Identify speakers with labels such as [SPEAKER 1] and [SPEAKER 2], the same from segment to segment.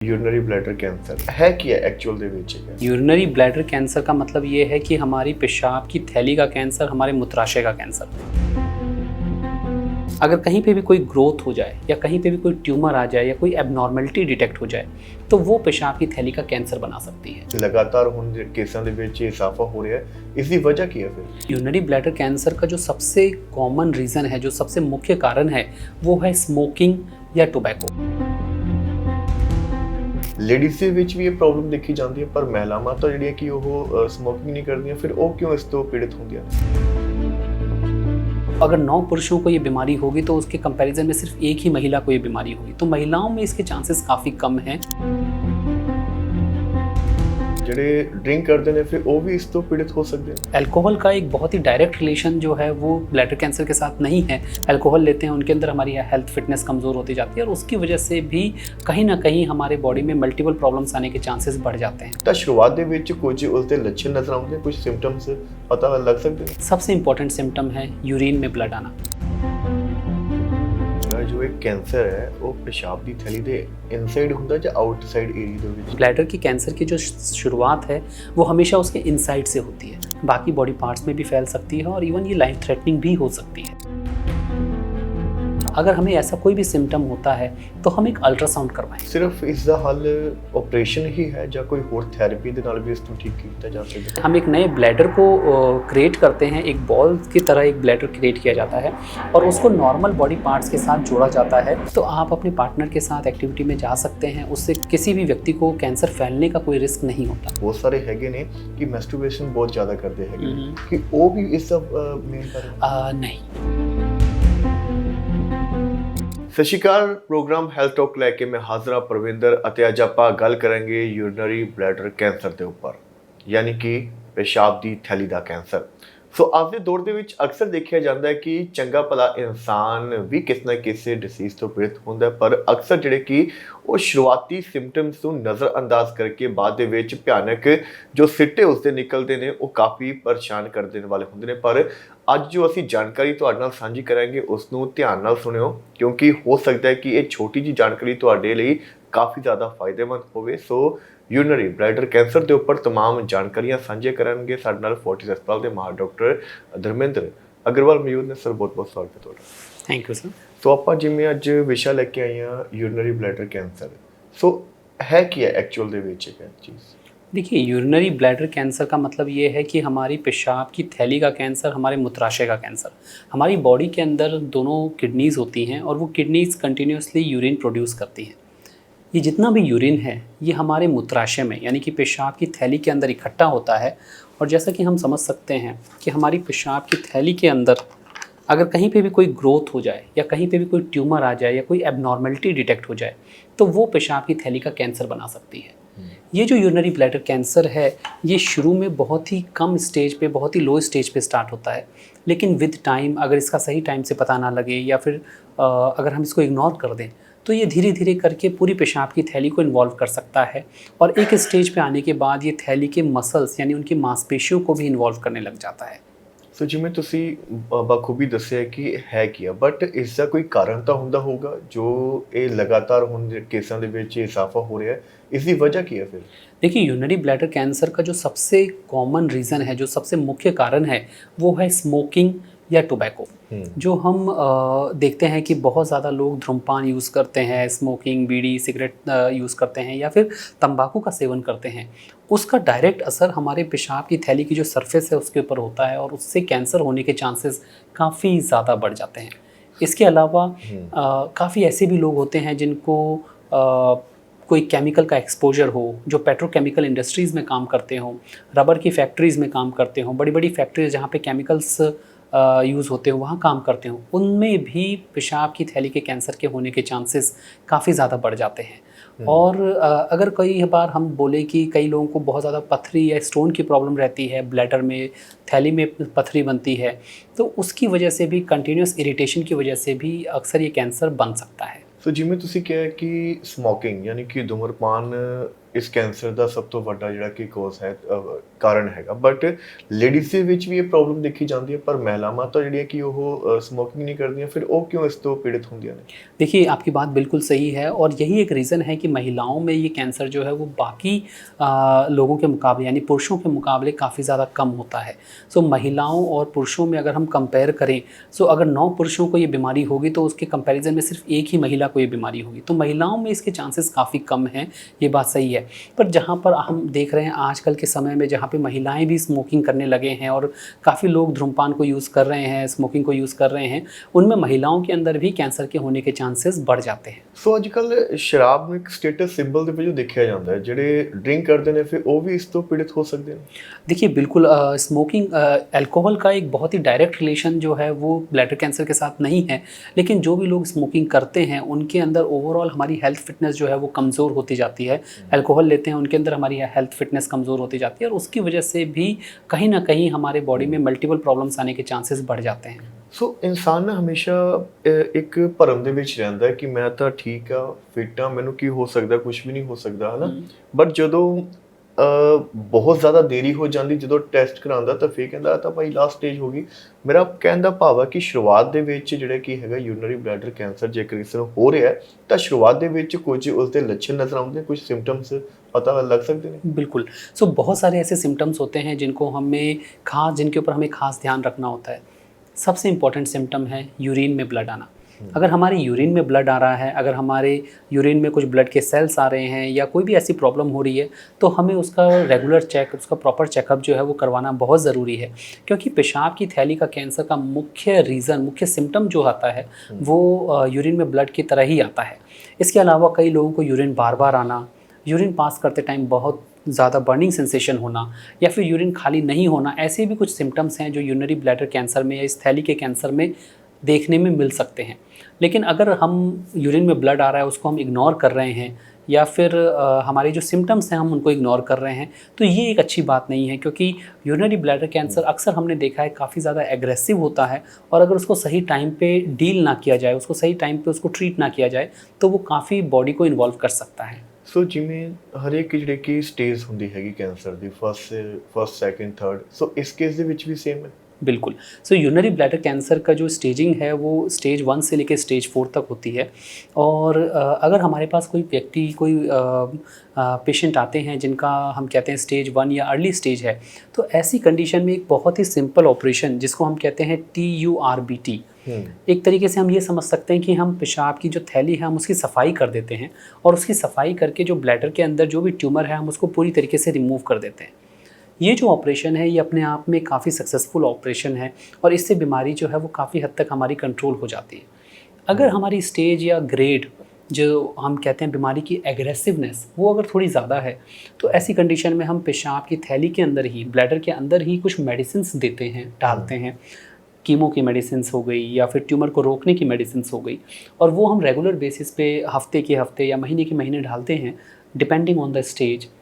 [SPEAKER 1] Urinary bladder cancer है ਕੀ ਹੈ actual ਦੇ ਵਿੱਚ
[SPEAKER 2] यूरिनरी ब्लैडर कैंसर का मतलब ये है कि हमारी पेशाब की थैली का कैंसर, हमारे मूत्राशय का कैंसर। अगर कहीं पे भी कोई ग्रोथ हो जाए या कहीं पे भी कोई ट्यूमर आ जाए या कोई एबनॉर्मलिटी डिटेक्ट हो जाए तो वो पेशाब की थैली का कैंसर बना सकती है।
[SPEAKER 1] लगातार ਹੁਣ ਕੇਸਾਂ ਦੇ ਵਿੱਚ ਇਜ਼ਾਫਾ ਹੋ ਰਿਹਾ ਹੈ, ਇਸ ਦੀ ਵਜ੍ਹਾ ਕੀ ਹੈ ਫਿਰ?
[SPEAKER 2] यूरिनरी ब्लैडर कैंसर का जो सबसे कॉमन रीज़न है, जो सबसे मुख्य कारण है, वो है स्मोकिंग या टोबैको।
[SPEAKER 1] ਲੇਡੀਜ਼ ਦੇ ਵਿੱਚ ਵੀ ਇਹ ਪ੍ਰੋਬਲਮ ਦੇਖੀ ਜਾਂਦੀ ਹੈ, ਪਰ ਮਹਿਲਾਵਾਂ ਤਾਂ ਜਿਹੜੀਆਂ ਕਿ ਉਹ ਸਮੋਕਿੰਗ ਨਹੀਂ ਕਰਦੀਆਂ, ਫਿਰ ਉਹ ਕਿਉਂ ਇਸ ਤੋਂ ਪੀੜਿਤ ਹੁੰਦੀਆਂ ਨੇ?
[SPEAKER 2] अगर 9 पुरुषों को ये बीमारी होगी तो उसके कंपैरिजन में सिर्फ एक ही महिला को ये बीमारी होगी, तो महिलाओं में इसके चांसेस काफ़ी कम हैं।
[SPEAKER 1] ਜਿਹੜੇ ਡਰਿੰਕ ਕਰਦੇ ਨੇ ਫਿਰ ਉਹ ਵੀ ਇਸ ਤੋਂ ਪੀੜਿਤ ਹੋ ਸਕਦੇ ਨੇ।
[SPEAKER 2] अल्कोहल का एक बहुत ही डायरेक्ट रिलेशन जो है वो ब्लैडर कैंसर के साथ नहीं है। अल्कोहल लेते हैं, उनके अंदर हमारी हेल्थ फिटनेस कमज़ोर होती जाती है और उसकी वजह से भी कहीं ना कहीं हमारे बॉडी में मल्टीपल प्रॉब्लम्स आने के चांसेस बढ़ जाते हैं।
[SPEAKER 1] ਤਾਂ ਸ਼ੁਰੂਆਤ ਦੇ ਵਿੱਚ ਕੁਝ ਉਸਦੇ ਲੱਛਣ ਨਜ਼ਰ ਆਉਂਦੇ, ਕੁਝ ਸਿੰਪਟਮਸ ਪਤਾ ਲੱਗ ਸਕਦੇ ਨੇ।
[SPEAKER 2] सबसे इम्पोर्टेंट सिम्टम है यूरिन में ब्लड आना।
[SPEAKER 1] जो एक कैंसर है वो पेशाब की थैली दे इनसाइड ਹੁੰਦਾ ਜਾਂ आउटसाइड एरिया ਦੇ ਵਿੱਚ?
[SPEAKER 2] ब्लैडर की कैंसर की जो शुरुआत है वो हमेशा उसके इनसाइड से होती है, बाकी बॉडी पार्ट्स में भी फैल सकती है और इवन ये लाइफ थ्रेटनिंग भी हो सकती है। अगर हमें ऐसा कोई भी सिम्टम होता है तो हम एक अल्ट्रासाउंड करवाएं।
[SPEAKER 1] सिर्फ इसका हल ऑपरेशन ही है या कोई और थेरेपी के नाल भी इसको ठीक किया जा सकता है?
[SPEAKER 2] हम एक नए ब्लैडर को क्रिएट करते हैं, एक बॉल की तरह एक ब्लैडर क्रिएट किया जाता है और उसको नॉर्मल बॉडी पार्ट्स के साथ जोड़ा जाता है। तो आप अपने पार्टनर के साथ एक्टिविटी में जा सकते हैं, उससे किसी भी व्यक्ति को कैंसर फैलने का कोई रिस्क नहीं होता।
[SPEAKER 1] बहुत सारे हैगे ने कि मैस्टरबेशन बहुत ज़्यादा करते हैं कि वो भी इस सब मेन कारण
[SPEAKER 2] नहीं।
[SPEAKER 1] ਸਤਿ ਸ਼੍ਰੀ ਅਕਾਲ, ਪ੍ਰੋਗਰਾਮ ਹੈਲਥ ਟਾਕ ਲੈ ਕੇ ਮੈਂ ਹਾਜ਼ਰ ਹਾਂ ਪ੍ਰਵਿੰਦਰ, ਅਤੇ ਅੱਜ ਆਪਾਂ ਗੱਲ ਕਰਾਂਗੇ ਯੂਰਿਨਰੀ ਬਲੈਡਰ ਕੈਂਸਰ ਦੇ ਉੱਪਰ, ਯਾਨੀ ਕਿ पेशाब ਦੀ ਥੈਲੀ ਦਾ ਕੈਂਸਰ। ਸੋ ਅੱਜ ਦੇ ਦੌਰ ਦੇ ਵਿੱਚ ਅਕਸਰ ਦੇਖਿਆ ਜਾਂਦਾ ਹੈ ਕਿ ਚੰਗਾ ਭਲਾ ਇਨਸਾਨ ਵੀ ਕਿਸੇ ਨਾ ਕਿਸੇ ਡਿਸੀਜ਼ ਤੋਂ ਪੀੜਿਤ ਹੁੰਦਾ ਹੈ, ਪਰ ਅਕਸਰ ਜਿਹੜੇ ਕਿ ਉਹ ਸ਼ੁਰੂਆਤੀ ਸਿੰਪਟਮਸ ਨੂੰ ਨਜ਼ਰਅੰਦਾਜ਼ ਕਰਕੇ ਬਾਅਦ ਦੇ ਵਿੱਚ ਭਿਆਨਕ ਜੋ ਸਿੱਟੇ ਉਸਦੇ ਨਿਕਲਦੇ ਨੇ ਉਹ ਕਾਫੀ ਪਰੇਸ਼ਾਨ ਕਰ ਦੇਣ ਵਾਲੇ ਹੁੰਦੇ ਨੇ। ਪਰ ਅੱਜ ਜੋ ਅਸੀਂ ਜਾਣਕਾਰੀ ਤੁਹਾਡੇ ਨਾਲ ਸਾਂਝੀ ਕਰਾਂਗੇ ਉਸ ਨੂੰ ਧਿਆਨ ਨਾਲ ਸੁਣਿਓ, ਕਿਉਂਕਿ ਹੋ ਸਕਦਾ ਹੈ ਕਿ ਇਹ ਛੋਟੀ ਜਿਹੀ ਜਾਣਕਾਰੀ ਤੁਹਾਡੇ ਲਈ ਕਾਫੀ ਜ਼ਿਆਦਾ ਫਾਇਦੇਮੰਦ ਹੋਵੇ। ਸੋ यूरिनरी ब्लैडर कैंसर के उपर तमाम जानकारियां साझे करेंगे साडे नाल फोर्टिस अस्पताल के माहिर डॉक्टर धर्मेंद्र अग्रवाल मौजूद ने। सर बहुत बहुत स्वागत है तुहाडा।
[SPEAKER 2] Thank you sir.
[SPEAKER 1] तो आपां जिवें अज विषय लैके आए हैं यूरिनरी ब्लैडर कैंसर, सो है की है एक्चुअल दे विच ये चीज़?
[SPEAKER 2] देखिए, यूरिनरी ब्लैडर कैंसर का मतलब ये है कि हमारी पेशाब की थैली का कैंसर, हमारे मूत्राशय का कैंसर। हमारी बॉडी के अंदर दोनों किडनीज़ होती हैं और वो किडनीज़ कंटिन्यूसली यूरिन प्रोड्यूस करती हैं। ये जितना भी यूरिन है ये हमारे मूत्राशय में यानी कि पेशाब की थैली के अंदर इकट्ठा होता है। और जैसा कि हम समझ सकते हैं कि हमारी पेशाब की थैली के अंदर अगर कहीं पे भी कोई ग्रोथ हो जाए या कहीं पे भी कोई ट्यूमर आ जाए या कोई एबनॉर्मलिटी डिटेक्ट हो जाए तो वो पेशाब की थैली का कैंसर बना सकती है। ये जो यूरिनरी ब्लैडर कैंसर है ये शुरू में बहुत ही कम स्टेज पे, बहुत ही लो स्टेज पे स्टार्ट होता है, लेकिन विद टाइम अगर इसका सही टाइम से पता ना लगे या फिर अगर हम इसको इग्नोर कर दें तो ये धीरे धीरे करके पूरी पेशाब की थैली को इन्वॉल्व कर सकता है और एक स्टेज पे आने के बाद ये थैली के मसल्स यानी उनकी मांसपेशियों को भी इन्वॉल्व करने लग जाता है।
[SPEAKER 1] सो जिवें तुसीं बखूबी दस्सिया कि है की है, बट इसका कोई कारण तो हुंदा होगा जो ये लगातार हुण केसां दे विच इजाफा हो रहा है, इसकी वजह की है फिर?
[SPEAKER 2] देखिए, यूरिनरी ब्लैडर कैंसर का जो सबसे कॉमन रीज़न है, जो सबसे मुख्य कारण है, वो है स्मोकिंग या टोबैको। जो हम देखते हैं कि बहुत ज़्यादा लोग धूम्रपान यूज़ करते हैं, स्मोकिंग, बीड़ी, सिगरेट यूज़ करते हैं या फिर तंबाकू का सेवन करते हैं, उसका डायरेक्ट असर हमारे पेशाब की थैली की जो सरफेस है उसके ऊपर होता है और उससे कैंसर होने के चांसेस काफ़ी ज़्यादा बढ़ जाते हैं। इसके अलावा काफ़ी ऐसे भी लोग होते हैं जिनको कोई केमिकल का एक्सपोजर हो, जो पेट्रोकेमिकल इंडस्ट्रीज़ में काम करते हों, रबर की फैक्ट्रीज़ में काम करते हों, बड़ी बड़ी फैक्ट्रीज जहाँ पे केमिकल्स यूज़ होते हो वहाँ काम करते हो, उनमें भी पेशाब की थैली के कैंसर के होने के चांसेस काफ़ी ज़्यादा बढ़ जाते हैं। और अगर कई बार हम बोले कि कई लोगों को बहुत ज़्यादा पथरी या स्टोन की प्रॉब्लम रहती है, ब्लैडर में, थैली में पथरी बनती है, तो उसकी वजह से भी, कंटिन्यूस इरिटेशन की वजह से भी अक्सर ये कैंसर बन सकता है।
[SPEAKER 1] सो जिवें तुसीं कहा कि स्मोकिंग यानी कि धूम्रपान ਇਸ ਕੈਂਸਰ ਦਾ ਸਭ ਤੋਂ ਵੱਡਾ ਜਿਹੜਾ ਕਿ ਕੋਜ਼ ਹੈ ਕਾਰਨ ਹੈਗਾ, ਬਟ ਲੇਡੀਜ਼ ਦੇ ਵਿੱਚ ਵੀ ਇਹ ਪ੍ਰੋਬਲਮ ਦੇਖੀ ਜਾਂਦੀ ਹੈ, ਪਰ ਮਹਿਲਾਵਾਂ ਤਾਂ ਜਿਹੜੀਆਂ ਕਿ ਉਹ ਸਮੋਕਿੰਗ ਨਹੀਂ ਕਰਦੀਆਂ, ਫਿਰ ਉਹ ਕਿਉਂ ਇਸ ਤੋਂ पीड़ित ਹੁੰਦੀਆਂ ਨੇ?
[SPEAKER 2] देखिए, आपकी बात बिल्कुल सही है और यही एक रीज़न है कि महिलाओं में ये कैंसर जो है वो बाकी लोगों के मुकाबले यानी पुरुषों के मुकाबले काफ़ी ज़्यादा कम होता है। सो महिलाओं और पुरुषों में अगर हम कंपेयर करें, सो अगर 9 पुरुषों को ये बीमारी होगी तो उसके कंपैरिजन में सिर्फ एक ही महिला को ये बीमारी होगी, तो महिलाओं में इसके चांसेस काफ़ी कम हैं, ये बात सही है। पर जहाँ पर हम देख रहे हैं आजकल के समय में जहाँ पे महिलाएं भी स्मोकिंग करने लगे हैं और काफ़ी लोग धूम्रपान को यूज़ कर रहे हैं, स्मोकिंग को यूज़ कर रहे हैं, उनमें महिलाओं के अंदर भी कैंसर के होने के चांसेस बढ़ जाते हैं।
[SPEAKER 1] ਸੋ ਅੱਜ ਕੱਲ ਸ਼ਰਾਬ ਨੂੰ ਇੱਕ ਸਟੇਟਸ ਸਿੰਬਲ ਦੇ ਵਜੋਂ ਦੇਖਿਆ ਜਾਂਦਾ ਹੈ, ਜਿਹੜੇ ਡਰਿੰਕ ਕਰਦੇ ਨੇ ਫਿਰ ਉਹ ਵੀ ਇਸ ਤੋਂ पीड़ित हो सकते हैं?
[SPEAKER 2] देखिए बिल्कुल, स्मोकिंग अल्कोहल का एक बहुत ही डायरेक्ट रिलेशन जो है वो ब्लैडर कैंसर के साथ नहीं है, लेकिन जो भी लोग स्मोकिंग करते हैं उनके अंदर ओवरऑल हमारी हेल्थ फिटनेस जो है वो कमज़ोर होती जाती है। अल्कोहल लेते हैं उनके अंदर हमारी हेल्थ फिटनेस कमज़ोर होती जाती है और उसकी वजह से भी कहीं ना कहीं हमारे बॉडी में मल्टीपल प्रॉब्लम्स आने के चांसेस बढ़ जाते हैं।
[SPEAKER 1] ਸੋ ਇਨਸਾਨ ਨਾ ਹਮੇਸ਼ਾ ਇੱਕ ਭਰਮ ਦੇ ਵਿੱਚ ਰਹਿੰਦਾ ਹੈ ਕਿ ਮੈਂ ਤਾਂ ਠੀਕ ਆ, ਫਿੱਟ ਆ, ਮੈਨੂੰ ਕੀ ਹੋ ਸਕਦਾ, ਕੁਝ ਵੀ ਨਹੀਂ ਹੋ ਸਕਦਾ, ਹਨਾ। ਬਟ ਜਦੋਂ ਬਹੁਤ ਜ਼ਿਆਦਾ ਦੇਰੀ ਹੋ ਜਾਂਦੀ, ਜਦੋਂ ਟੈਸਟ ਕਰਾਉਂਦਾ ਤਾਂ ਫਿਰ ਕਹਿੰਦਾ ਤਾਂ ਭਾਈ ਲਾਸਟ ਸਟੇਜ ਹੋ ਗਈ। ਮੇਰਾ ਕਹਿਣ ਦਾ ਭਾਵ ਹੈ ਕਿ ਸ਼ੁਰੂਆਤ ਦੇ ਵਿੱਚ ਜਿਹੜਾ ਕੀ ਹੈਗਾ ਯੂਰੀਨਰੀ ਬਲੈਡਰ ਕੈਂਸਰ ਜੇਕਰ ਇਸ ਨੂੰ ਹੋ ਰਿਹਾ ਹੈ ਤਾਂ ਸ਼ੁਰੂਆਤ ਦੇ ਵਿੱਚ ਕੁਝ ਉਸਦੇ ਲੱਛਣ ਨਜ਼ਰ ਆਉਂਦੇ, कुछ सिम्टम्स पता लग सकते हैं?
[SPEAKER 2] बिल्कुल। सो बहुत सारे ऐसे सिम्टम्स होते हैं जिनके ऊपर हमें खास ध्यान रखना होता है। सबसे इम्पॉर्टेंट सिम्टम है यूरिन में ब्लड आना। अगर हमारे यूरिन में ब्लड आ रहा है, अगर हमारे यूरिन में कुछ ब्लड के सेल्स आ रहे हैं या कोई भी ऐसी प्रॉब्लम हो रही है, तो हमें उसका रेगुलर चेक, उसका प्रॉपर चेकअप जो है वो करवाना बहुत ज़रूरी है। क्योंकि पेशाब की थैली का कैंसर का मुख्य सिम्टम जो आता है वो यूरिन में ब्लड की तरह ही आता है। इसके अलावा कई लोगों को यूरिन बार बार आना, यूरिन पास करते टाइम बहुत ज़्यादा बर्निंग सेंसेशन होना या फिर यूरिन खाली नहीं होना, ऐसे भी कुछ सिम्टम्स हैं जो यूरिनरी ब्लैडर कैंसर में या इस थैली के कैंसर में देखने में मिल सकते हैं। लेकिन अगर हम यूरिन में ब्लड आ रहा है उसको हम इग्नोर कर रहे हैं या फिर हमारे जो सिम्टम्स हैं हम उनको इग्नोर कर रहे हैं, तो ये एक अच्छी बात नहीं है। क्योंकि यूरिनरी ब्लैडर कैंसर अक्सर हमने देखा है काफ़ी ज़्यादा एग्रेसिव होता है और अगर उसको सही टाइम पे डील ना किया जाए, उसको सही टाइम पे उसको ट्रीट ना किया जाए तो वो काफ़ी बॉडी को इन्वॉल्व कर सकता है।
[SPEAKER 1] ਸੋ ਜਿਵੇਂ ਹਰੇਕ ਜਿਹੜੀ ਕਿ ਸਟੇਜ ਹੁੰਦੀ ਹੈਗੀ ਕੈਂਸਰ ਦੀ, ਫਸਟ ਸੈਕਿੰਡ ਥਰਡ, ਸੋ ਇਸ ਕੇਸ ਦੇ ਵਿੱਚ ਵੀ ਸੇਮ ਹੈ?
[SPEAKER 2] बिल्कुल। सो यूरिनरी ब्लैडर कैंसर का जो स्टेजिंग है वो स्टेज 1 से लेकर स्टेज 4 तक होती है। और अगर हमारे पास कोई व्यक्ति, कोई पेशेंट आते हैं जिनका हम कहते हैं स्टेज 1 या अर्ली स्टेज है, तो ऐसी कंडीशन में एक बहुत ही सिंपल ऑपरेशन जिसको हम कहते हैं TURBT, एक तरीके से हम ये समझ सकते हैं कि हम पेशाब की जो थैली है हम उसकी सफाई कर देते हैं और उसकी सफाई करके जो ब्लैडर के अंदर जो भी ट्यूमर है हम उसको पूरी तरीके से रिमूव कर देते हैं। ये जो ऑपरेशन है ये अपने आप में काफ़ी सक्सेसफुल ऑपरेशन है और इससे बीमारी जो है वो काफ़ी हद तक हमारी कंट्रोल हो जाती है। अगर हमारी स्टेज या ग्रेड जो हम कहते हैं बीमारी की एग्रेसिवनेस वो अगर थोड़ी ज़्यादा है, तो ऐसी कंडीशन में हम पेशाब की थैली के अंदर ही, ब्लैडर के अंदर ही कुछ मेडिसिन्स देते हैं, डालते हैं। कीमो की मेडिसिन्स हो गई या फिर ट्यूमर को रोकने की मेडिसिन्स हो गई, और वो हम रेगुलर बेसिस पे हफ्ते के हफ्ते या महीने के महीने डालते हैं डिपेंडिंग ऑन द स्टेज।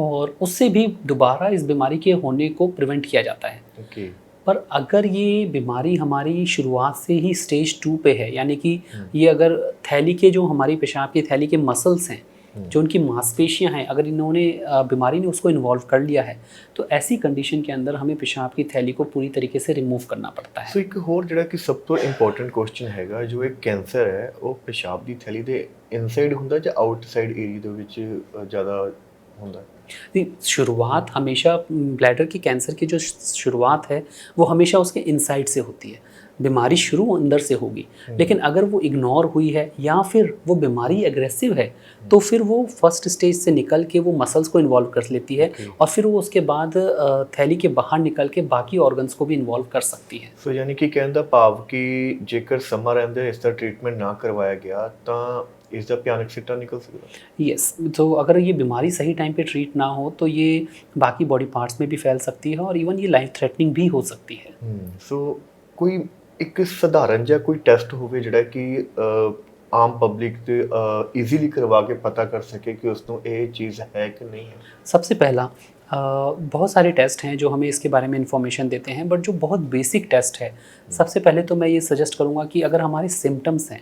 [SPEAKER 2] और उससे भी दोबारा इस बीमारी के होने को प्रिवेंट किया जाता है। पर अगर ये बीमारी हमारी शुरुआत से ही स्टेज 2 पे है, यानी कि ये अगर थैली के जो हमारी पेशाब की थैली के मसल्स हैं, जो उनकी मांसपेशियां हैं, अगर इन्होंने बीमारी ने उसको इन्वॉल्व कर लिया है, तो ऐसी कंडीशन के अंदर हमें पेशाब की थैली को पूरी तरीके से रिमूव करना पड़ता है।
[SPEAKER 1] ਸੋ ਇੱਕ ਹੋਰ ਜਿਹੜਾ ਕਿ ਸਭ ਤੋਂ ਇੰਪੋਰਟੈਂਟ ਕੁਐਸਚਨ ਹੈਗਾ, ਜੋ ਇੱਕ ਕੈਂਸਰ ਹੈ ਉਹ पेशाब ਦੀ ਥੈਲੀ ਦੇ ਇਨਸਾਈਡ ਹੁੰਦਾ ਜਾਂ ਆਊਟਸਾਈਡ ਏਰੀਆ ਦੇ ਵਿੱਚ ਜ਼ਿਆਦਾ ਹੁੰਦਾ है?
[SPEAKER 2] शुरुआत हमेशा ब्लैडर की कैंसर की जो शुरुआत है वो हमेशा उसके इनसाइड से होती है। बीमारी शुरू अंदर से होगी, लेकिन अगर वो इग्नोर हुई है या फिर वो बीमारी एग्रेसिव है तो फिर वो फर्स्ट स्टेज से निकल के वो मसल्स को इन्वॉल्व कर लेती है और फिर वो उसके बाद थैली के बाहर निकल के बाकी ऑर्गन्स को भी इन्वॉल्व कर सकती है।
[SPEAKER 1] सो यानी कि कहने का भाव कि जेकर समा रहते इसका ट्रीटमेंट ना करवाया गया तो इसका भयानक सिट्टा निकल सकता।
[SPEAKER 2] यस, तो अगर ये बीमारी सही टाइम पे ट्रीट ना हो तो ये बाकी बॉडी पार्ट्स में भी फैल सकती है और इवन ये लाइफ थ्रेटनिंग भी हो सकती है।
[SPEAKER 1] सो कोई एक साधारण ਜਾਂ ਕੋਈ ਟੈਸਟ ਹੋਵੇ ਜਿਹੜਾ ਕਿ ਆਮ ਪਬਲਿਕ ਤੇ ਈਜ਼ੀਲੀ ਕਰਵਾ ਕੇ ਪਤਾ ਕਰ सके कि ਉਸ ਨੂੰ ਇਹ ਚੀਜ਼ है कि नहीं है?
[SPEAKER 2] सबसे पहला बहुत सारे टेस्ट हैं जो हमें इसके बारे में इंफॉर्मेशन देते हैं, बट जो बहुत बेसिक टेस्ट है, सबसे पहले तो मैं ये सजेस्ट करूँगा कि अगर हमारे सिम्टम्स हैं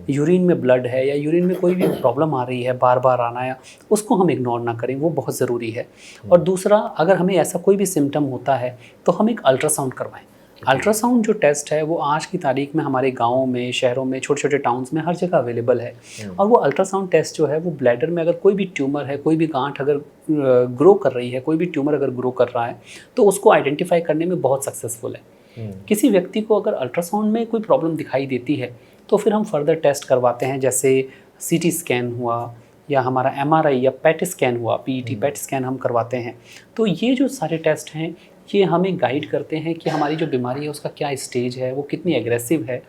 [SPEAKER 2] यूरिन में ब्लड है या यूरिन में कोई भी प्रॉब्लम आ रही है बार बार आना, या उसको हम इग्नोर ना करें, वो बहुत ज़रूरी है। और दूसरा, अगर हमें ऐसा कोई भी सिम्टम होता है तो हम एक अल्ट्रासाउंड करवाएं। अल्ट्रासाउंड जो टेस्ट है वो आज की तारीख में हमारे गाँव में, शहरों में, छोटे छोटे टाउन्स में हर जगह अवेलेबल है। और वो अल्ट्रासाउंड टेस्ट जो है वो ब्लैडर में अगर कोई भी ट्यूमर है, कोई भी गांठ अगर ग्रो कर रही है, कोई भी ट्यूमर अगर ग्रो कर रहा है, तो उसको आइडेंटिफाई करने में बहुत सक्सेसफुल है। किसी व्यक्ति को अगर अल्ट्रासाउंड में कोई प्रॉब्लम दिखाई देती है तो फिर हम फर्दर टेस्ट करवाते हैं, जैसे सीटी स्कैन हुआ या हमारा एमआरआई या पेट स्कैन हुआ, पीईटी पेट स्कैन हम करवाते हैं। तो ये जो सारे टेस्ट हैं ये हमें गाइड करते हैं कि हमारी जो बीमारी है उसका क्या स्टेज है, वो कितनी एग्रेसिव है,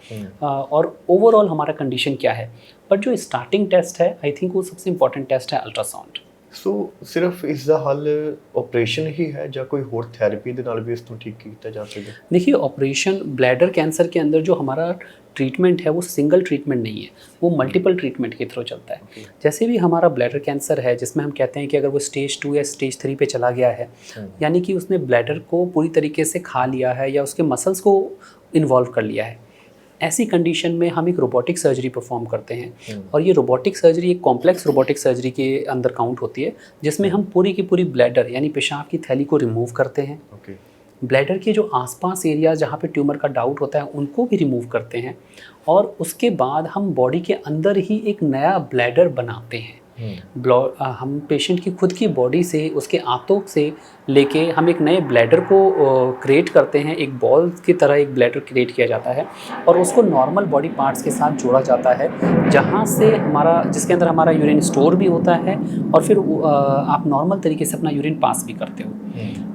[SPEAKER 2] और ओवरऑल हमारा कंडीशन क्या है। बट जो स्टार्टिंग टेस्ट है, आई थिंक वो सबसे इंपॉर्टेंट टेस्ट है अल्ट्रासाउंड।
[SPEAKER 1] सो सिर्फ इस दा हल ऑपरेशन ही है ਜਾਂ ਕੋਈ ਹੋਰ ਥੈਰੇਪੀ ਦੇ ਨਾਲ ਵੀ ਇਸ ਤੋਂ ਠੀਕ ਕੀਤਾ ਜਾ ਸਕਦਾ?
[SPEAKER 2] देखिए, ऑपरेशन ब्लैडर कैंसर के अंदर जो हमारा ट्रीटमेंट है वो सिंगल ट्रीटमेंट नहीं है, वो मल्टीपल ट्रीटमेंट के थ्रू चलता है। जैसे भी हमारा ब्लैडर कैंसर है जिसमें हम कहते हैं कि अगर वो स्टेज 2 या स्टेज 3 पे चला गया है, यानी कि उसने ब्लैडर को पूरी तरीके से खा लिया है या उसके मसल्स को इन्वॉल्व कर लिया है, ऐसी कंडीशन में हम एक रोबोटिक सर्जरी परफॉर्म करते हैं। और ये रोबोटिक सर्जरी एक कॉम्प्लेक्स रोबोटिक सर्जरी के अंदर काउंट होती है, जिसमें हम पूरी की पूरी ब्लैडर यानी पेशाब की थैली को रिमूव करते हैं। ब्लैडर के जो आसपास एरिया जहाँ पे ट्यूमर का डाउट होता है उनको भी रिमूव करते हैं, और उसके बाद हम बॉडी के अंदर ही एक नया ब्लैडर बनाते हैं। हम पेशेंट की खुद की बॉडी से, उसके आंतों से लेके हम एक नए ब्लैडर को क्रिएट करते हैं। एक बॉल की तरह एक ब्लैडर क्रिएट किया जाता है और उसको नॉर्मल बॉडी पार्ट्स के साथ जोड़ा जाता है, जहाँ से जिसके अंदर हमारा यूरिन स्टोर भी होता है, और फिर आप नॉर्मल तरीके से अपना यूरिन पास भी करते हो।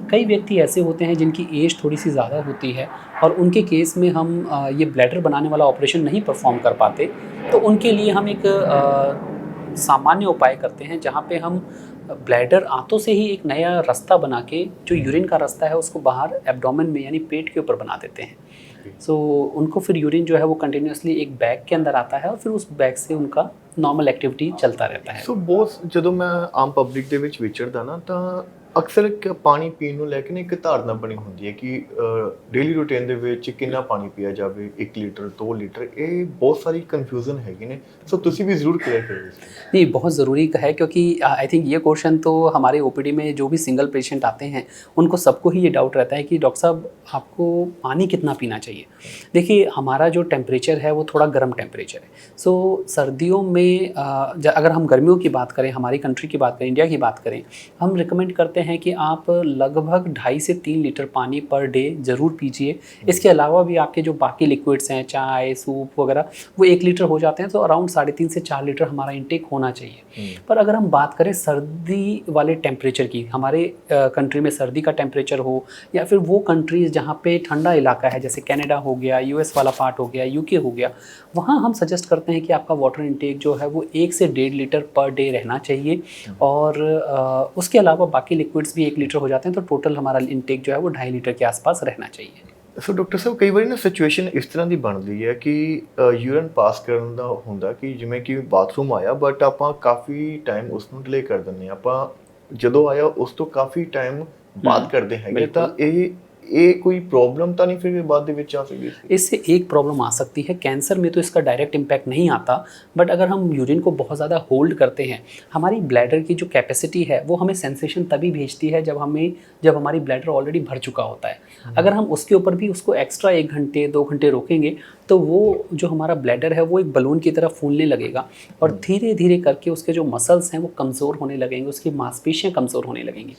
[SPEAKER 2] कई व्यक्ति ऐसे होते हैं जिनकी एज थोड़ी सी ज़्यादा होती है और उनके केस में हम ये ब्लैडर बनाने वाला ऑपरेशन नहीं परफॉर्म कर पाते, तो उनके लिए हम एक सामान्य उपाय करते हैं, जहाँ पे हम ब्लैडर आंतों से ही एक नया रास्ता बना के जो यूरिन का रास्ता है उसको बाहर एब्डोमेन में यानी पेट के ऊपर बना देते हैं। सो उनको फिर यूरिन जो है वो कंटिन्यूसली एक बैग के अंदर आता है और फिर उस बैग से उनका नॉर्मल एक्टिविटी चलता रहता है।
[SPEAKER 1] सो बहुत ਜਦੋਂ ਮੈਂ ਆਮ ਪਬਲਿਕ ਦੇ ਵਿੱਚ ਵਿਚਰਦਾ ਨਾ ਤਾਂ ਅਕਸਰ ਇੱਕ ਪਾਣੀ ਪੀਣ ਨੂੰ ਲੈ ਕੇ ਨਾ ਇੱਕ ਧਾਰਨਾ ਬਣੀ ਹੁੰਦੀ ਹੈ ਕਿ ਡੇਲੀ ਰੂਟੀਨ ਦੇ ਵਿੱਚ ਕਿੰਨਾ ਪਾਣੀ ਪੀਆ ਜਾਵੇ, 1 ਲੀਟਰ 2 ਲੀਟਰ, ਇਹ ਬਹੁਤ ਸਾਰੀ ਕਨਫਿਊਜ਼ਨ ਹੈਗੀ ਨੇ। ਸੋ ਤੁਸੀਂ भी ज़रूर क्लियर करिए इसको।
[SPEAKER 2] नहीं, बहुत ज़रूरी है, क्योंकि आई थिंक ये क्वेश्चन तो हमारे ओपीडी में जो भी सिंगल पेशेंट आते हैं उनको सबको ही ये डाउट रहता है कि डॉक्टर साहब आपको पानी कितना पीना चाहिए। देखिए, हमारा जो टेम्परेचर है वो थोड़ा गर्म टेम्परेचर है। सो सर्दियों में अगर हम गर्मियों की बात करें, हमारी कंट्री की बात करें, इंडिया की बात करें, हम रिकमेंड करते हैं कि आप लगभग 2.5 से 3 लीटर पानी पर डे ज़रूर पीजिए। इसके अलावा भी आपके जो बाकी लिक्विड्स हैं, चाय, सूप वगैरह, वो 1 लीटर हो जाते हैं, तो अराउंड 3.5 से 4 लीटर हमारा इंटेक होना चाहिए। पर अगर हम बात करें सर्दी वाले टेम्परेचर की, हमारे कंट्री में सर्दी का टेम्परेचर हो, या फिर वो कंट्रीज़ जहाँ पे ठंडा इलाका है, जैसे कनाडा हो गया, यूएस वाला पार्ट हो गया, यूके हो गया, वहाँ हम सजेस्ट करते हैं कि आपका वाटर इंटेक जो है वो 1 से 1.5 लीटर पर डे रहना चाहिए। और उसके अलावा बाकी लिक्विड्स भी 1 लीटर हो जाते हैं, तो टोटल हमारा इंटेक जो है वो 2.5 लीटर के आसपास रहना चाहिए।
[SPEAKER 1] ਸੋ ਡਾਕਟਰ ਸਾਹਿਬ, ਕਈ ਵਾਰੀ ਨਾ ਸਿਚੁਏਸ਼ਨ ਇਸ ਤਰ੍ਹਾਂ ਦੀ ਬਣਦੀ ਹੈ ਕਿ ਯੂਰਿਨ ਪਾਸ ਕਰਨ ਦਾ ਹੁੰਦਾ ਕਿ ਜਿਵੇਂ ਕਿ ਬਾਥਰੂਮ ਆਇਆ, ਬਟ ਆਪਾਂ ਕਾਫੀ ਟਾਈਮ ਉਸ ਨੂੰ ਡਿਲੇ ਕਰ ਦਿੰਦੇ ਹਾਂ। ਆਪਾਂ ਜਦੋਂ ਆਇਆ ਉਸ ਤੋਂ ਕਾਫੀ ਟਾਈਮ ਬਾਅਦ ਕਰਦੇ ਹੈਗੇ, ਤਾਂ ਇਹ कोई प्रॉब्लम तो नहीं फिर बाद ਵਿੱਚ आ सकती है?
[SPEAKER 2] इससे एक प्रॉब्लम आ सकती है। कैंसर में तो इसका डायरेक्ट इम्पैक्ट नहीं आता, बट अगर हम यूरिन को बहुत ज़्यादा होल्ड करते हैं, हमारी ब्लैडर की जो कैपेसिटी है वो हमें सेंसेशन तभी भेजती है जब हमारी ब्लैडर ऑलरेडी भर चुका होता है। अगर हम उसके ऊपर भी उसको एक्स्ट्रा 1 घंटे 2 घंटे रोकेंगे तो वो जो हमारा ब्लैडर है वो एक बलून की तरह फूलने लगेगा, और धीरे धीरे करके उसके जो मसल्स हैं वो कमज़ोर होने लगेंगे, उसकी मांसपेशियाँ कमज़ोर होने लगेंगी।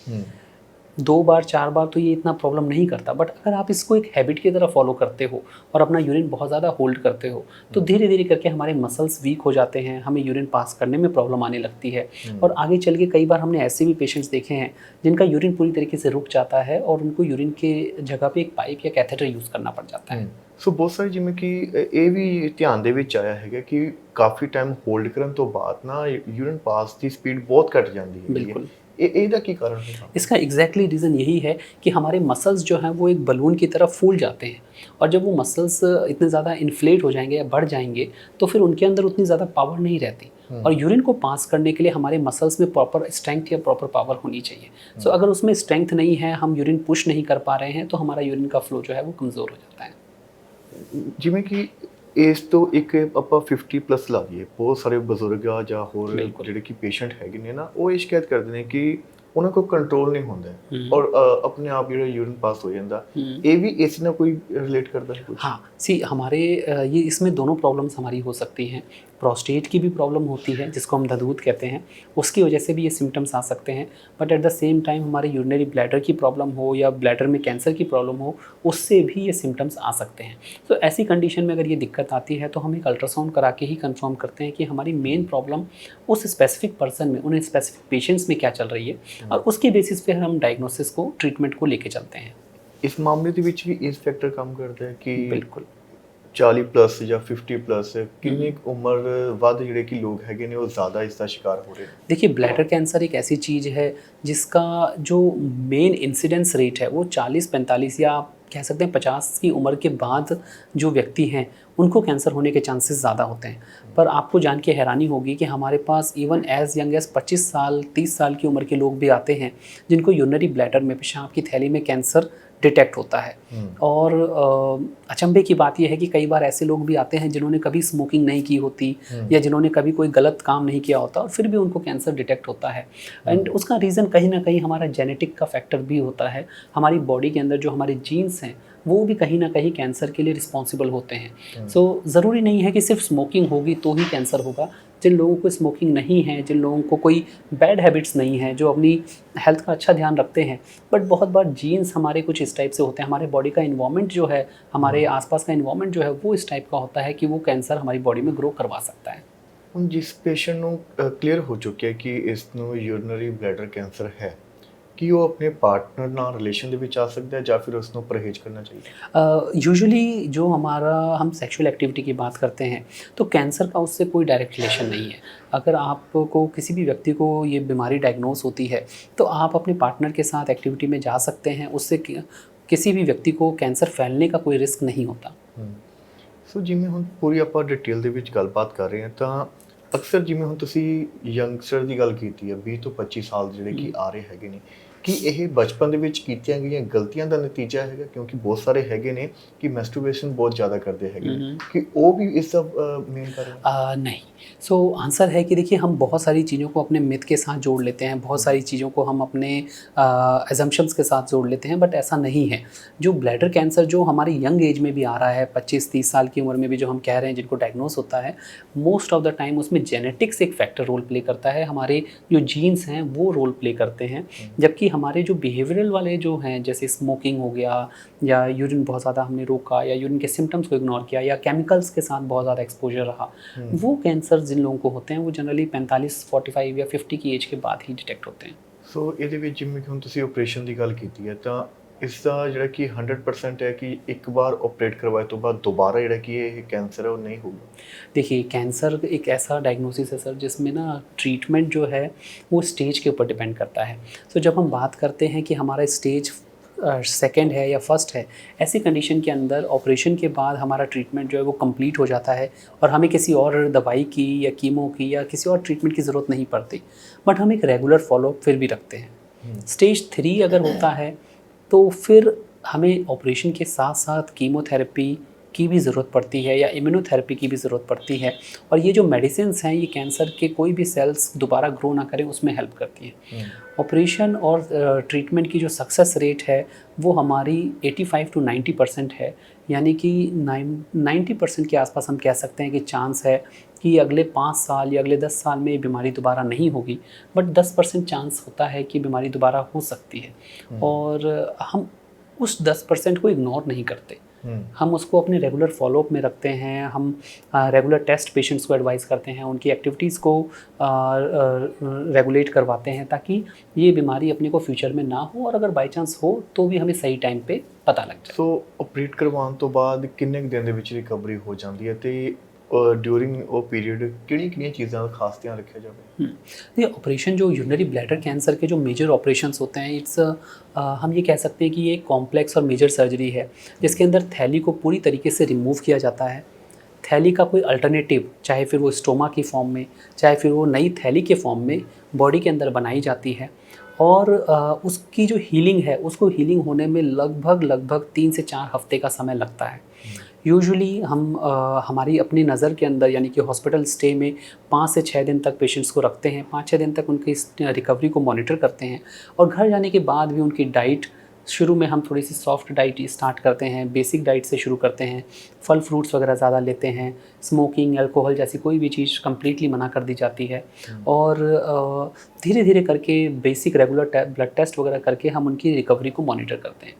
[SPEAKER 2] 2 बार 4 बार तो ये इतना प्रॉब्लम नहीं करता, बट अगर आप इसको एक हैबिट की तरह फॉलो करते हो और अपना यूरिन बहुत ज़्यादा होल्ड करते हो, तो धीरे धीरे करके हमारे मसल्स वीक हो जाते हैं, हमें यूरिन पास करने में प्रॉब्लम आने लगती है। और आगे चल के कई बार हमने ऐसे भी पेशेंट्स देखे हैं जिनका यूरिन पूरी तरीके से रुक जाता है और उनको यूरिन के जगह पे एक पाइप या कैथेटर यूज़ करना पड़ जाता है।
[SPEAKER 1] ਸੋ ਬਹੁਤ ਸਾਰੇ ਜਿਵੇਂ ਕਿ ਇਹ ਵੀ ਧਿਆਨ ਦੇ ਵਿੱਚ ਆਇਆ ਹੈਗਾ ਕਿ ਕਾਫੀ ਟਾਈਮ ਹੋਲਡ ਕਰਨ ਤੋਂ ਬਾਅਦ ਨਾ ਯੂਰਿਨ ਪਾਸ ਦੀ ਸਪੀਡ ਬਹੁਤ ਘਟ ਜਾਂਦੀ ਹੈ।
[SPEAKER 2] बिल्कुल।
[SPEAKER 1] ਇਹਦਾ ਕੀ ਕਾਰਨ ਹੈ?
[SPEAKER 2] इसका एग्जैक्टली रीज़न यही है कि हमारे मसल्स जो हैं वो एक बलून की तरह फूल जाते हैं, और जब वो मसल्स इतने ज़्यादा इन्फ्लेट हो जाएंगे या बढ़ जाएंगे तो फिर उनके अंदर उतनी ज़्यादा पावर नहीं रहती, और यूरिन को पास करने के लिए हमारे मसल्स में प्रॉपर स्ट्रेंथ या प्रॉपर पावर होनी चाहिए। सो अगर उसमें स्ट्रेंथ नहीं है, हम यूरिन पुश नहीं कर पा रहे हैं, तो हमारा यूरिन का फ्लो जो है वो कमज़ोर हो जाता है।
[SPEAKER 1] ਜਿਵੇਂ ਕਿ ਇਸ ਤੋਂ ਇੱਕ ਆਪਾਂ 50 ਪਲੱਸ ਲਾ ਦਈਏ, ਬਹੁਤ ਸਾਰੇ ਬਜ਼ੁਰਗ ਆ ਜਾਂ ਹੋਰ
[SPEAKER 2] ਬਿਲਕੁਲ।
[SPEAKER 1] ਜਿਹੜੇ ਕਿ ਪੇਸ਼ੈਂਟ ਹੈਗੇ ਨੇ ਨਾ, ਉਹ ਇਹ ਸ਼ਿਕਾਇਤ ਕਰਦੇ ਨੇ ਕਿ ਉਹਨਾਂ ਕੋਲ ਕੰਟਰੋਲ ਨਹੀਂ ਹੁੰਦਾ ਔਰ ਆਪਣੇ ਆਪ ਜਿਹੜਾ यूरिन पास हो ਜਾਂਦਾ। ये भी इस ਨਾਲ कोई रिलेट करता है कुछ?
[SPEAKER 2] हाँ, सी हमारे ये इसमें दोनों प्रॉब्लम्स हमारी हो सकती हैं। प्रोस्टेट की भी प्रॉब्लम होती है जिसको हम ददूत कहते हैं, उसकी वजह से भी ये सिम्टम्स आ सकते हैं। But at the same time हमारे यूरिनरी ब्लैडर की प्रॉब्लम हो या ब्लैडर में कैंसर की प्रॉब्लम हो, उससे भी ये सिम्टम्स आ सकते हैं। तो ऐसी कंडीशन में अगर ये दिक्कत आती है तो हम एक अल्ट्रासाउंड करा के ही कंफर्म करते हैं कि हमारी मेन प्रॉब्लम उस स्पेसिफिक पर्सन में, उन स्पेसिफिक पेशेंट्स में क्या चल रही है, और उसके बेसिस पे हम डायग्नोसिस को, ट्रीटमेंट को लेके चलते हैं।
[SPEAKER 1] इस मामले ਦੇ ਵਿੱਚ ਵੀ ਇਸ ਫੈਕਟਰ ਕੰਮ ਕਰਦਾ ਹੈ ਕਿ
[SPEAKER 2] बिल्कुल।
[SPEAKER 1] 40 ਪਲੱਸ ਜਾਂ 50 ਪਲੱਸ ਕਿੰਨੀ ਕੁ ਉਮਰ ਵੱਧ ਜਿਹੜੇ ਕਿ ਲੋग ਹੈਗੇ ਨੇ ਉਹ ਜ਼ਿਆਦਾ ਇਸ ਦਾ शिकार हो रहे हैं?
[SPEAKER 2] देखिए, ब्लैडर कैंसर एक ऐसी चीज़ है जिसका जो मेन इंसिडेंस रेट है वो 40-45 या आप कह सकते हैं 50 की उम्र के बाद जो व्यक्ति हैं उनको कैंसर होने के चांसेस ज़्यादा होते हैं। पर आपको जान के हैरानी होगी कि हमारे पास इवन एज यंग एज 25 साल 30 साल की उम्र के लोग भी आते हैं जिनको यूरिनरी ब्लैडर में, पेशाब की थैली में कैंसर डिटेक्ट होता है। और अचंभे की बात यह है कि कई बार ऐसे लोग भी आते हैं जिन्होंने कभी स्मोकिंग नहीं की होती या जिन्होंने कभी कोई गलत काम नहीं किया होता और फिर भी उनको कैंसर डिटेक्ट होता है। एंड उसका रीज़न कहीं ना कहीं हमारा जेनेटिक का फैक्टर भी होता है। हमारी बॉडी के अंदर जो हमारे जीन्स हैं वो भी कहीं ना कहीं कैंसर के लिए रिस्पॉन्सिबल होते हैं। सो ज़रूरी नहीं है कि सिर्फ स्मोकिंग होगी तो ही कैंसर होगा। जिन लोगों को स्मोकिंग नहीं है, जिन लोगों को कोई बैड हैबिट्स नहीं है, जो अपनी हेल्थ का अच्छा ध्यान रखते हैं, बट बहुत बार जीन्स हमारे कुछ इस टाइप से होते हैं, हमारे बॉडी का इन्वायरमेंट जो है, हमारे आसपास का इन्वायरमेंट जो है वो इस टाइप का होता है कि वो कैंसर हमारी बॉडी में ग्रो करवा सकता है।
[SPEAKER 1] ਹੁਣ ਜਿਸ ਪੇਸ਼ੈਂਟ ਨੂੰ ਕਲੀਅਰ ਹੋ ਚੁੱਕਿਆ ਕਿ ਇਸ ਨੂੰ ਯੂਰਿਨਰੀ ਬਲੈਡਰ ਕੈਂਸਰ ਹੈ, ਕਿ ਉਹ ਆਪਣੇ ਪਾर्टनर ਨਾਲ ਰਿਲੇਸ਼ਨ ਦੇ ਵਿੱਚ ਆ ਸਕਦਾ ਹੈ ਜਾਂ ਫਿਰ ਉਸ ਨੂੰ ਪਰਹੇਜ਼ ਕਰਨਾ चाहिए?
[SPEAKER 2] यूजुअली जो हमारा हम सेक्सुअल एक्टिविटी की बात करते हैं तो कैंसर का उससे कोई डायरेक्ट रिलेशन नहीं है। अगर आपको किसी भी व्यक्ति को ये बीमारी डायग्नोस होती है तो आप अपने पार्टनर के साथ एक्टिविटी में जा सकते हैं, उससे किसी भी व्यक्ति को कैंसर फैलने का कोई रिस्क नहीं होता।
[SPEAKER 1] ਸੋ ਜਿਵੇਂ ਹੁਣ ਪੂਰੀ ਆਪਾਂ ਡਿਟੇਲ ਦੇ ਵਿੱਚ ਗੱਲਬਾਤ ਕਰ ਰਹੇ ਹਾਂ ਤਾਂ ਅਕਸਰ ਜਿਵੇਂ ਹੁਣ ਤੁਸੀਂ ਯੰਗਸਟਰ ਦੀ ਗੱਲ ਕੀਤੀ ਹੈ 20 ਤੋਂ 25 ਸਾਲ ਜਿਹੜੇ ਕਿ ਆ ਰਹੇ ਹੈਗੇ ਨੇ, ਕਿ ਇਹ ਬਚਪਨ ਦੇ ਵਿੱਚ ਕੀਤੀਆਂ ਗਈਆਂ ਗਲਤੀਆਂ ਦਾ ਨਤੀਜਾ ਹੈਗਾ? ਕਿਉਂਕਿ ਬਹੁਤ ਸਾਰੇ ਹੈਗੇ ਨੇ ਕਿ ਮੈਸਟਰਬੇਸ਼ਨ ਬਹੁਤ ਜ਼ਿਆਦਾ ਕਰਦੇ ਹੈਗੇ ਨੇ, कि वो भी इस सब मेन कारण?
[SPEAKER 2] नहीं। सो आंसर है कि देखिए, हम बहुत सारी चीज़ों को अपने मिथ के साथ जोड़ लेते हैं, बहुत सारी चीज़ों को हम अपने एजम्पशंस के साथ जोड़ लेते हैं, बट ऐसा नहीं है। जो ब्लैडर कैंसर जो हमारी यंग एज में भी आ रहा है, 25-30 साल की उम्र में भी जो हम कह रहे हैं जिनको डायग्नोस होता है, मोस्ट ऑफ द टाइम उसमें जेनेटिक्स एक फैक्टर रोल प्ले करता है। हमारे जो जीन्स हैं वो रोल प्ले करते हैं, जबकि हमारे जो बिहेवियरल वाले जो हैं, जैसे स्मोकिंग हो गया या यूरिन बहुत ज़्यादा हमने रोका या यूरिन के सिम्टम्स को इग्नोर किया या केमिकल्स के साथ बहुत ज़्यादा एक्सपोजर रहा, वो कैंसर जिन लोगों को होते हैं वो जनरली 45, 45 या 50 की एज के बाद ही डिटेक्ट होते हैं।
[SPEAKER 1] ਸੋ ਇਹਦੇ ਵਿੱਚ ਜਿਵੇਂ ਕਿ ਹੁਣ ਤੁਸੀਂ ਆਪਰੇਸ਼ਨ ਦੀ ਗੱਲ ਕੀਤੀ ਹੈ ਤਾਂ ਇਸ ਦਾ ਜਿਹੜਾ ਕਿ 100% ਹੈ ਕਿ ਇੱਕ ਵਾਰ ਆਪਰੇਟ ਕਰਵਾਏ ਤੋਂ ਬਾਅਦ दोबारा ਜਿਹੜਾ ਕਿ ਇਹ कैंसर है वो नहीं होगा?
[SPEAKER 2] देखिए, कैंसर एक ऐसा डायग्नोसिस है सर जिसमें ना ट्रीटमेंट जो है वो स्टेज के ऊपर डिपेंड करता है। सो जब हम बात करते हैं कि हमारा स्टेज सेकंड है या फर्स्ट है, ऐसी कंडीशन के अंदर ऑपरेशन के बाद हमारा ट्रीटमेंट जो है वो कंप्लीट हो जाता है और हमें किसी और दवाई की या कीमो की या किसी और ट्रीटमेंट की ज़रूरत नहीं पड़ती, बट हम एक रेगुलर फॉलोअप फिर भी रखते हैं। स्टेज 3 अगर होता है तो फिर हमें ऑपरेशन के साथ साथ कीमोथेरेपी की भी ज़रूरत पड़ती है या इम्यूनोथेरेपी की भी ज़रूरत पड़ती है, और ये जो मेडिसिन्स हैं ये कैंसर के कोई भी सेल्स दोबारा ग्रो ना करें उसमें हेल्प करती हैं। ऑपरेशन और ट्रीटमेंट की जो सक्सेस रेट है वो हमारी 85 to 90% है, यानी कि 90% के आसपास हम कह सकते हैं कि चांस है कि अगले 5 साल या अगले 10 साल में ये बीमारी दोबारा नहीं होगी, बट 10% चांस होता है कि बीमारी दोबारा हो सकती है। और हम उस 10% को इग्नोर नहीं करते, हम उसको अपने रेगुलर फॉलोअप में रखते हैं। हम रेगुलर टेस्ट पेशेंट्स को एडवाइस करते हैं, उनकी एक्टिविटीज़ को रेगुलेट करवाते हैं ताकि ये बीमारी अपने को फ्यूचर में ना हो, और अगर बाई चांस हो तो भी हमें सही टाइम पे पता लग जाए।
[SPEAKER 1] ਸੋ ਆਪਰੇਟ ਕਰਵਾਉਣ ਤੋਂ ਬਾਅਦ ਕਿੰਨੇ ਕੁ ਦਿਨ ਦੇ ਵਿੱਚ ਰਿਕਵਰੀ ਹੋ ਜਾਂਦੀ ਹੈ ਤੇ ਡਿਊਰਿੰਗ ਉਹ ਪੀਰੀਅਡ ਕਿਹੜੀਆਂ ਚੀਜ਼ਾਂ ਦਾ ਖਾਸ ਧਿਆਨ ਰੱਖਿਆ ਜਾਵੇ?
[SPEAKER 2] ये ऑपरेशन जो यूरिनरी ब्लैडर कैंसर के जो मेजर ऑपरेशंस होते हैं, हम ये कह सकते हैं कि ये एक कॉम्प्लेक्स और मेजर सर्जरी है जिसके अंदर थैली को पूरी तरीके से रिमूव किया जाता है। थैली का कोई अल्टरनेटिव, चाहे फिर वो स्टोमा की फॉर्म में, चाहे फिर वो नई थैली के फॉर्म में बॉडी के अंदर बनाई जाती है, और उसकी जो हीलिंग है उसको हीलिंग होने में लगभग 3 से 4 हफ्ते का समय लगता है। यूजुअली हम हमारी अपनी नज़र के अंदर यानी कि हॉस्पिटल स्टे में 5 से 6 दिन तक पेशेंट्स को रखते हैं, 5-6 दिन तक उनकी इस रिकवरी को मॉनिटर करते हैं और घर जाने के बाद भी उनकी डाइट, शुरू में हम थोड़ी सी सॉफ्ट डाइट स्टार्ट करते हैं, बेसिक डाइट से शुरू करते हैं, फल फ्रूट्स वगैरह ज़्यादा लेते हैं, स्मोकिंग, अल्कोहल जैसी कोई भी चीज़ कम्प्लीटली मना कर दी जाती है और धीरे धीरे करके बेसिक रेगुलर ब्लड टेस्ट वगैरह करके हम उनकी रिकवरी को मॉनिटर करते हैं।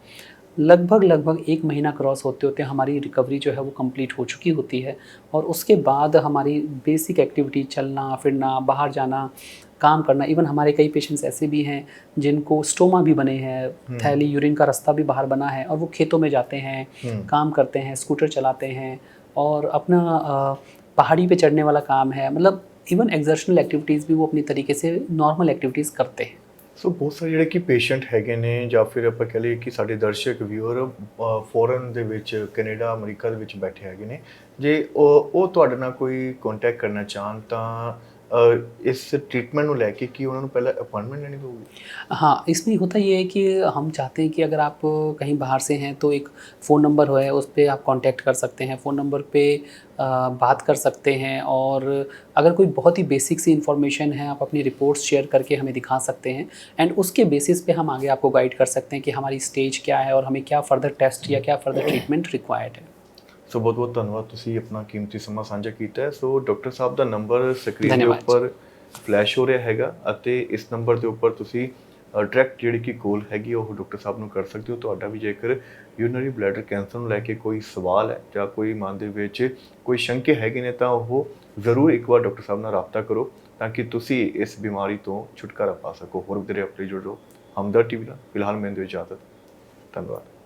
[SPEAKER 2] लगभग 1 महीना क्रॉस होते होते हमारी रिकवरी जो है वो कंप्लीट हो चुकी होती है और उसके बाद हमारी बेसिक एक्टिविटी, चलना फिरना, बाहर जाना, काम करना, इवन हमारे कई पेशेंट्स ऐसे भी हैं जिनको स्टोमा भी बने हैं, थैली यूरिन का रास्ता भी बाहर बना है और वो खेतों में जाते हैं, काम करते हैं, स्कूटर चलाते हैं और अपना पहाड़ी पे चढ़ने वाला काम है, मतलब इवन एक्सर्शनल एक्टिविटीज़ भी वो अपनी तरीके से नॉर्मल एक्टिविटीज़ करते हैं।
[SPEAKER 1] ਸੋ ਬਹੁਤ ਸਾਰੇ ਜਿਹੜੇ ਕਿ ਪੇਸ਼ੈਂਟ ਹੈਗੇ ਨੇ ਜਾਂ ਫਿਰ ਆਪਾਂ ਕਹ ਲਈਏ ਕਿ ਸਾਡੇ ਦਰਸ਼ਕ ਵਿਊਅਰ ਫੋਰਨ ਦੇ ਵਿੱਚ, ਕੈਨੇਡਾ, ਅਮਰੀਕਾ ਦੇ ਵਿੱਚ ਬੈਠੇ ਹੈਗੇ ਨੇ, ਜੇ ਉਹ ਤੁਹਾਡੇ ਨਾਲ ਕੋਈ ਕੰਟੈਕਟ ਕਰਨਾ ਚਾਹਣ ਤਾਂ इस ट्रीटमेंट ਨੂੰ ਲੈ ਕੇ ਕਿ ਉਹਨਾਂ ਨੂੰ ਪਹਿਲਾਂ अपॉइंटमेंट लेनी पड़ेगी?
[SPEAKER 2] हाँ, इसमें होता ये है कि हम चाहते हैं कि अगर आप कहीं बाहर से हैं तो एक फ़ोन नंबर है, उस पे आप कांटेक्ट कर सकते हैं, फ़ोन नंबर पे बात कर सकते हैं और अगर कोई बहुत ही बेसिक सी इन्फॉर्मेशन है आप अपनी रिपोर्ट्स शेयर करके हमें दिखा सकते हैं एंड उसके बेसिस पे हम आगे आपको गाइड कर सकते हैं कि हमारी स्टेज क्या है और हमें क्या फ़र्दर टेस्ट या क्या फ़र्दर ट्रीटमेंट रिक्वायर्ड है।
[SPEAKER 1] ਸੋ ਬਹੁਤ ਬਹੁਤ ਧੰਨਵਾਦ, ਤੁਸੀਂ ਆਪਣਾ ਕੀਮਤੀ ਸਮਾਂ ਸਾਂਝਾ ਕੀਤਾ ਹੈ। ਸੋ ਡਾਕਟਰ ਸਾਹਿਬ ਦਾ ਨੰਬਰ ਸਕਰੀਨ ਦੇ
[SPEAKER 2] ਧੰਨਵਾਦ।
[SPEAKER 1] ਉੱਪਰ ਫਲੈਸ਼ ਹੋ ਰਿਹਾ ਹੈਗਾ ਅਤੇ ਇਸ ਨੰਬਰ ਦੇ ਉੱਪਰ ਤੁਸੀਂ ਡਾਇਰੈਕਟ ਜਿਹੜੀ ਕਿ ਕੋਲ ਹੈਗੀ ਉਹ ਡਾਕਟਰ ਸਾਹਿਬ ਨੂੰ ਕਰ ਸਕਦੇ ਹੋ। ਤੁਹਾਡਾ ਵੀ ਜੇਕਰ ਯੂਰਿਨਰੀ ਬਲੈਡਰ ਕੈਂਸਰ ਨੂੰ ਲੈ ਕੇ ਕੋਈ ਸਵਾਲ ਹੈ ਜਾਂ ਕੋਈ ਮਨ ਦੇ ਵਿੱਚ ਕੋਈ ਸ਼ੰਕੇ ਹੈਗੇ ਨੇ ਤਾਂ ਉਹ ਜ਼ਰੂਰ ਇੱਕ ਵਾਰ ਡਾਕਟਰ ਸਾਹਿਬ ਨਾਲ ਰਾਬਤਾ ਕਰੋ ਤਾਂ ਕਿ ਤੁਸੀਂ ਇਸ ਬਿਮਾਰੀ ਤੋਂ ਛੁਟਕਾਰਾ ਪਾ ਸਕੋ। ਹੋਰ ਵਧੇਰੇ ਆਪਣੇ ਜੁੜੋ ਹਮਦਰਦ ਟੀਵੀ ਨਾਲ। ਫਿਲਹਾਲ ਮੈਨੂੰ ਦਿਓ ਇਜਾਜ਼ਤ। ਧੰਨਵਾਦ।